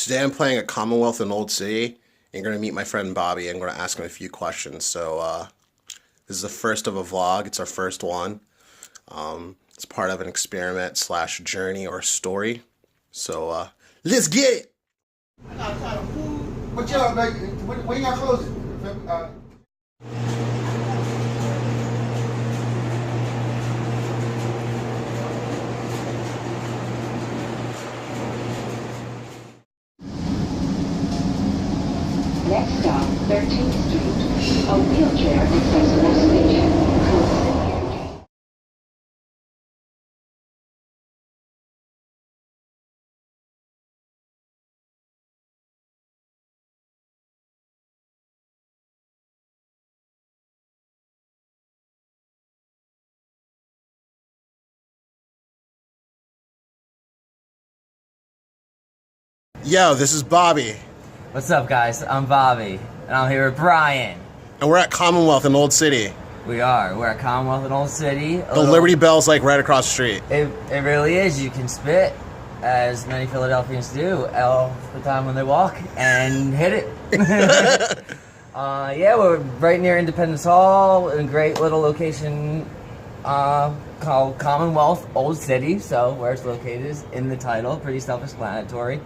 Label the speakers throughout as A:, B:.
A: Today I'm playing at Commonwealth in Old City. You're going to meet my friend Bobby. I'm going to ask him a few questions. This is the first of a vlog. It's our first one. It's part of an experiment slash journey or story. Let's get it!
B: What y'all, when y'all close it?
C: Next stop, 13th Street. A wheelchair accessible station. Consider.
A: Yo, this is Bobby.
D: What's up, guys? I'm Bobby, and I'm here with Brian.
A: And we're at Commonwealth in Old City.
D: We're at Commonwealth in Old City.
A: The Liberty Bell's like right across the street.
D: It really is. You can spit, as many Philadelphians do, all the time when they walk, and hit it. Yeah, we're right near Independence Hall, in a great little location called Commonwealth Old City. So where it's located is in the title, pretty self-explanatory.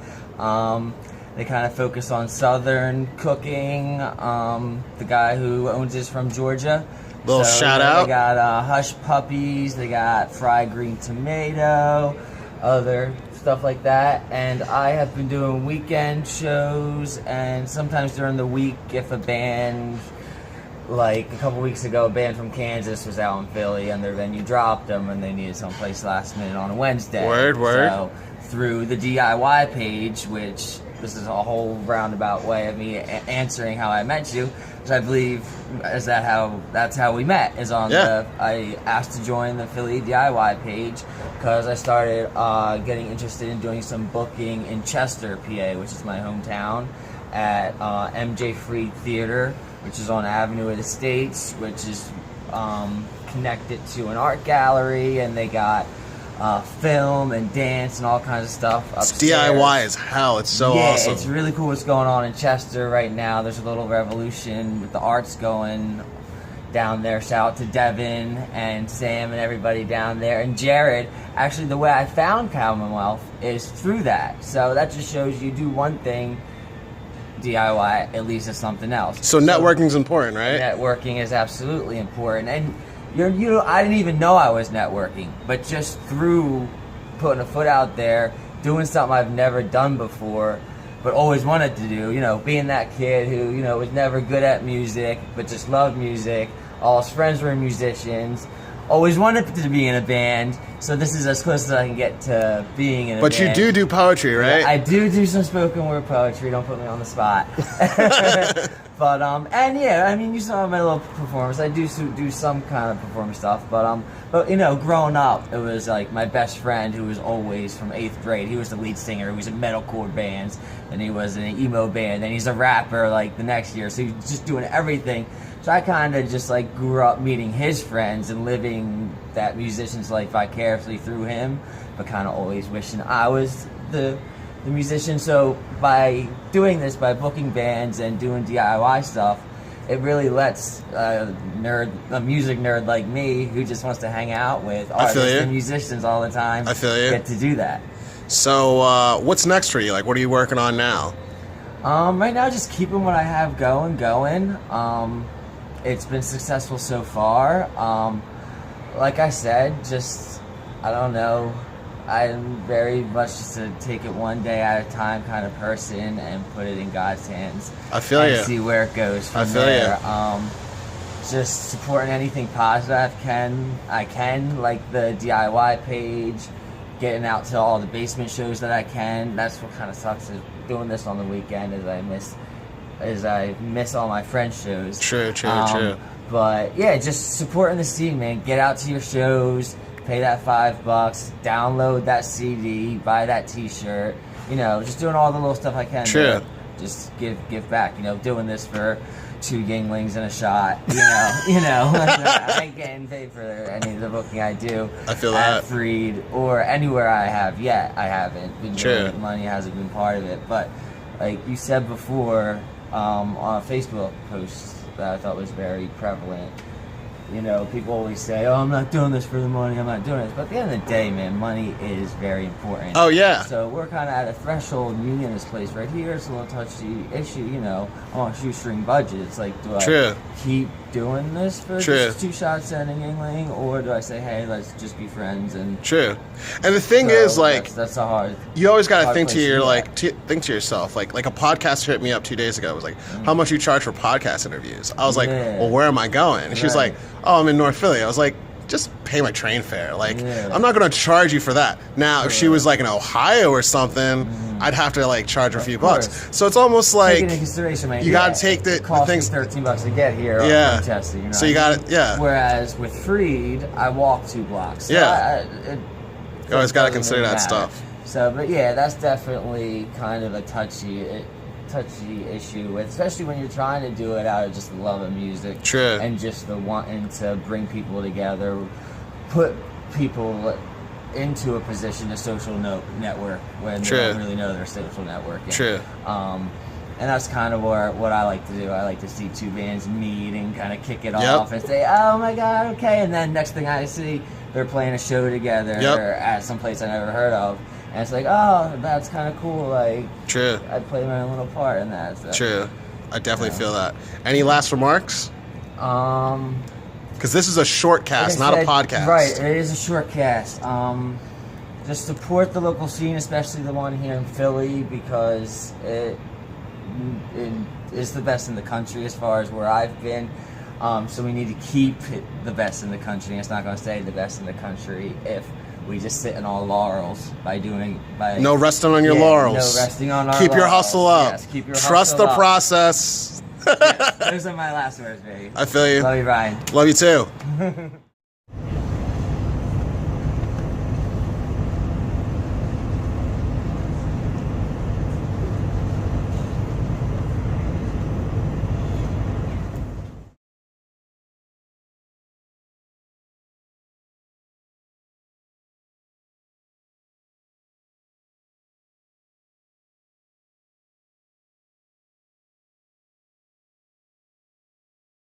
D: They kind of focus on Southern cooking. The guy who owns this from Georgia.
A: Little shout out.
D: They got Hush Puppies. They got Fried Green Tomato, other stuff like that. And I have been doing weekend shows, and sometimes during the week, if a band, like a couple weeks ago, a band from Kansas was out in Philly, and their venue dropped them, and they needed someplace last minute on a Wednesday.
A: Word.
D: So through the DIY page, which this is a whole roundabout way of me answering how I met you, which I believe that's how we met. Is on I asked to join the Philly DIY page because I started getting interested in doing some booking in Chester, PA, which is my hometown, at MJ Freed Theater, which is on Avenue of the States, which is connected to an art gallery, and they got film and dance and all kinds of stuff upstairs.
A: It's DIY as hell. It's so awesome.
D: Yeah, it's really cool what's going on in Chester right now. There's a little revolution with the arts going down there. Shout out to Devin and Sam and everybody down there. And Jared, actually the way I found Commonwealth is through that. So that just shows you do one thing, DIY, at least it's something else.
A: So networking's important, right?
D: Networking is absolutely important. And I didn't even know I was networking, but just through putting a foot out there, doing something I've never done before, but always wanted to do, being that kid who, was never good at music, but just loved music. All his friends were musicians. Always wanted to be in a band, so this is as close as I can get to being in a band.
A: But you do poetry, right?
D: Yeah, I do some spoken word poetry. Don't put me on the spot. But and yeah, I mean, you saw my little performance. I do some kind of performance stuff, but growing up, it was like my best friend who was always from 8th grade. He was the lead singer. He was in metalcore bands, and he was in an emo band, and he's a rapper like the next year. So he was just doing everything. So I kind of just like grew up meeting his friends and living that musician's life vicariously through him, but kind of always wishing I was the musician. So by doing this, by booking bands and doing DIY stuff, it really lets a music nerd like me who just wants to hang out with artists and musicians all the time, get to do that.
A: So what's next for you? Like, what are you working on now?
D: Right now, just keeping what I have going. It's been successful so far. Like I said, I don't know. I'm very much just a take it one day at a time kind of person and put it in God's hands.
A: I feel you.
D: See where it goes from there. Just supporting anything positive I can, like the DIY page, getting out to all the basement shows that I can. That's what kind of sucks is doing this on the weekend as I miss all my friends' shows.
A: True.
D: But yeah, just supporting the scene, man. Get out to your shows. Pay that $5, download that CD, buy that T-shirt. Just doing all the little stuff I can.
A: True.
D: Just give back. Doing this for 2 Yinglings and a shot. I ain't getting paid for any of the booking I do.
A: I feel
D: at
A: that.
D: Freed or anywhere I have yet. I haven't been
A: True.
D: doing it. Money hasn't been part of it, but like you said before, on a Facebook post that I thought was very prevalent. People always say, "Oh, I'm not doing this for the money. I'm not doing this." But at the end of the day, man, money is very important.
A: Oh, yeah.
D: So we're kind of at a threshold. Me in this place right here, it's a little touchy issue. I'm on a shoestring budget. It's like, do
A: True.
D: I keep doing this for
A: True.
D: just 2 shots and a Yingling, or do I say, "Hey, let's just be friends"? And
A: True. And the thing
D: so
A: is, like,
D: that's a hard.
A: you always got to
D: hard
A: think to
D: place
A: your
D: be
A: like
D: at.
A: think to yourself, like a podcaster hit me up 2 days ago. It was like, how much you charge for podcast interviews? I was like,
D: Yeah.
A: well, where am I going? And she was
D: Right.
A: like, oh, I'm in North Philly. I was like, just pay my train fare. Like,
D: Yeah.
A: I'm not going to charge you for that. Now, if she
D: Yeah.
A: was like in Ohio or something, I'd have to like charge her a few
D: course.
A: bucks. So it's almost like
D: Taking into consideration, man,
A: you gotta take the
D: it costs
A: things-
D: me $13 to get here.
A: Yeah.
D: From Chester,
A: So you
D: what I
A: gotta- yeah.
D: Whereas with Freed, I walk 2 blocks. So
A: Yeah.
D: it
A: You always got to
D: doesn't
A: consider
D: really
A: that
D: matter.
A: stuff.
D: So, but yeah, that's definitely kind of a touchy issue, with, especially when you're trying to do it out of just the love of music.
A: True.
D: And just the wanting to bring people together, put people into a position to social network when
A: True.
D: they don't really know they're social networking.
A: True.
D: And that's kind of what I like to do. I like to see 2 bands meet and kind of kick it
A: Yep.
D: off and say, "Oh my God, okay." And then next thing I see, they're playing a show together
A: Yep.
D: at some place I never heard of, and it's like, "Oh, that's kind of cool." Like,
A: True.
D: I play my own little part in that. So.
A: True. I definitely feel that. Any last remarks?
D: Um,
A: Because this is a short cast,
D: like I
A: not a
D: said,
A: podcast.
D: Right, it is a short cast. Just support the local scene, especially the one here in Philly, because it is the best in the country as far as where I've been. So we need to keep it the best in the country. It's not going to stay the best in the country if we just sit in our laurels by
A: No resting on your
D: Yeah,
A: laurels.
D: No resting on our
A: Keep your
D: laurels.
A: hustle up.
D: Yes, keep your
A: Trust
D: hustle
A: the
D: up.
A: process.
D: Yes, those are my last words, baby.
A: I feel you.
D: Love you, Ryan.
A: Love you too.